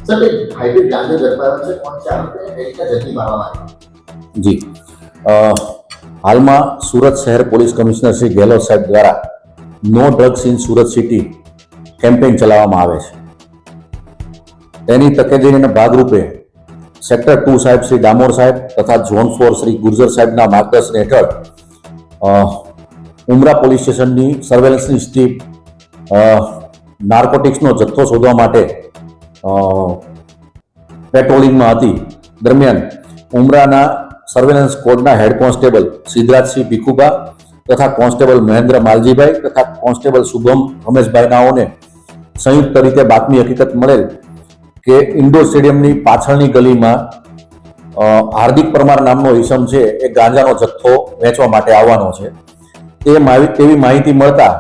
Sir एक hybrid गांजा ઝડપાયો છે કોણ છે આરોપી કઈ રીતે ઝડપી પાડવામાં આવ્યો? જી હાલમાં સુરત શહેર પોલીસ કમિશનર શ્રી ગેહલોત સાહેબ દ્વારા no drugs in Surat city campaign ચલાવવામાં આવે છે. તેની તકેદારીના ભાગરૂપે સેક્ટર 2 સાહેબ શ્રી ડામોર સાહેબ તથા ઝોન 4 શ્રી ગુર્જર સાહેબના માર્ગદર્શન હેઠળ ઉમરા પોલીસ સ્ટેશનની સર્વેલન્સની ટીમ નાર્કોટિક્સનો જથ્થો શોધવા માટે પેટ્રોલિંગમાં હતી. દરમિયાન ઉમરાના surveillance સ્ક્વોડના head constable Siddharajsinh Bhikhuba તથા કોન્સ્ટેબલ મહેન્દ્ર માલજીભાઈ તથા કોન્સ્ટેબલ શુભમ રમેશભાઈ નાઓને સંયુક્ત રીતે બાતમી હકીકત મળેલ કે ઇન્ડોર સ્ટેડિયમની પાછળની ગલીમાં હાર્દિક પરમાર નામનો ઈસમ છે એ ગાંજાનો જથ્થો વેચવા માટે આવવાનો છે. તેવી માહિતી મળતા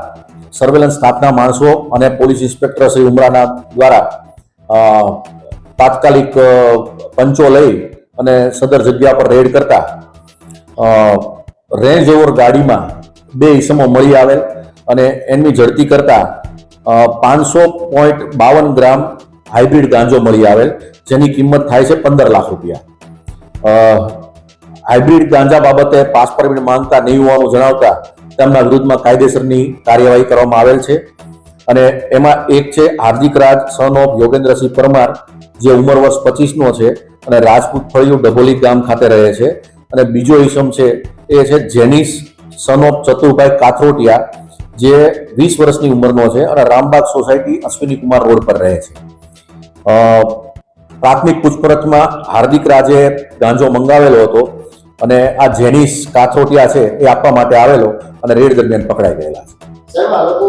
સર્વેલન્સ સ્ટાફના માણસો અને પોલીસ ઇન્સ્પેક્ટર શ્રી ઉમરાના દ્વારા તાત્કાલિક પંચો લઈ અને સદર જગ્યા પર રેડ કરતા રેન્જ ઓવર ગાડીમાં 2 ઈસમો મળી આવેલ અને એમની ઝડપી કરતા 500.52 ગ્રામ હાઇબ્રિડ ગાંજો મળી આવેલ, જેની કિંમત થાય છે 15 લાખ રૂપિયા. હાઇબ્રિડ ગાંજા બાબતે પાસ પરમિટ માંગતા નહીં હોવાનું જણાવતા તેમના વિરુદ્ધમાં કાયદેસરની કાર્યવાહી કરવામાં આવેલ છે. અને એમાં એક છે હાર્દિક રાજ સન ઓફ યોગેન્દ્રસિંહ પરમાર, જે ઉંમર વર્ષ 25નો છે અને રાજપૂત ફળિયું ડભોલી ગામ ખાતે રહે છે. અને બીજો ઈસમ છે એ છે જેનિસ સન ઓફ ચતુરભાઈ કાથરોટિયા, જે 20 વર્ષની ઉંમરનો છે અને રામબાગ સોસાયટી અશ્વિની કુમાર રોડ પર રહે છે. પ્રાથમિક પૂછપરછમાં હાર્દિક રાજે ગાંજો મંગાવેલો હતો અને આ જેનિસ કાથરોટિયા છે એ આપવા માટે આવેલો અને રેડ દરમિયાન પકડાઈ ગયેલા છે. સાહેબ આ લોકો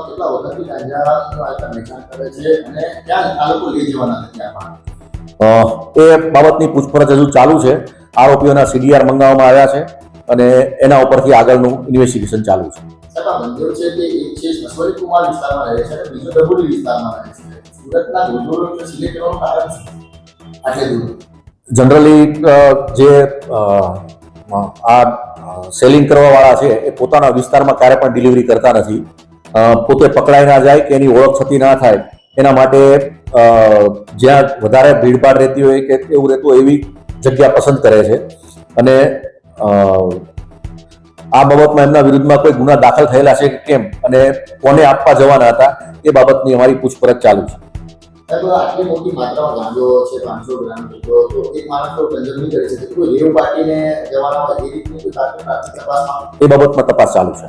કેટલા વખતથી ગાંજાનું આટલા વેચાણ કરે છે અને ક્યાં આ લોકો લઈ જવાના છે ત્યાંમાં? એ બાબતની પૂછપરછ હજુ ચાલુ છે. આરોપીઓના CDR મંગાવવામાં આવ્યા છે અને એના ઉપરથી આગળનું ઇન્વેસ્ટિગેશન ચાલુ છે. સાહેબ આ બંધો છે કે એક છે અશ્વિની કુમાર વિસ્તારમાં રહે છે અને બીજો ડભોલી વિસ્તારમાં રહે છે. સુરતના ગુજરોને સિલેક્ટ કરવાનું કારણ શું આટલે દૂર? જનરલી જે આ સેલિંગ કરવાવાળા છે એ પોતાના વિસ્તારમાં ક્યારે પણ ડિલિવરી કરતા નથી. પોતે પકડાઈ ના જાય કે એની ઓળખ થતી ના થાય એના માટે જ્યાં વધારે ભીડભાડ રહેતી હોય કે એવું રહેતું હોય એવી જગ્યા પસંદ કરે છે. અને આ બાબતમાં એમના વિરુદ્ધમાં કોઈ ગુના દાખલ થયેલા છે કે કેમ અને કોને આપવા જવાના હતા એ બાબતની અમારી પૂછપરછ ચાલુ છે. સાહેબ આટલી મોટી માત્રામાં ગાંજો છે 500 ગ્રામ જેટલો, તો એક માણસ તો કન્ઝ્યુમ નહીં કરી શકે. કોઈ રેવ પાર્ટીને જવાના હોય એ રીતની કોઈ તપાસમાં એ બાબતમાં તપાસ ચાલુ છે.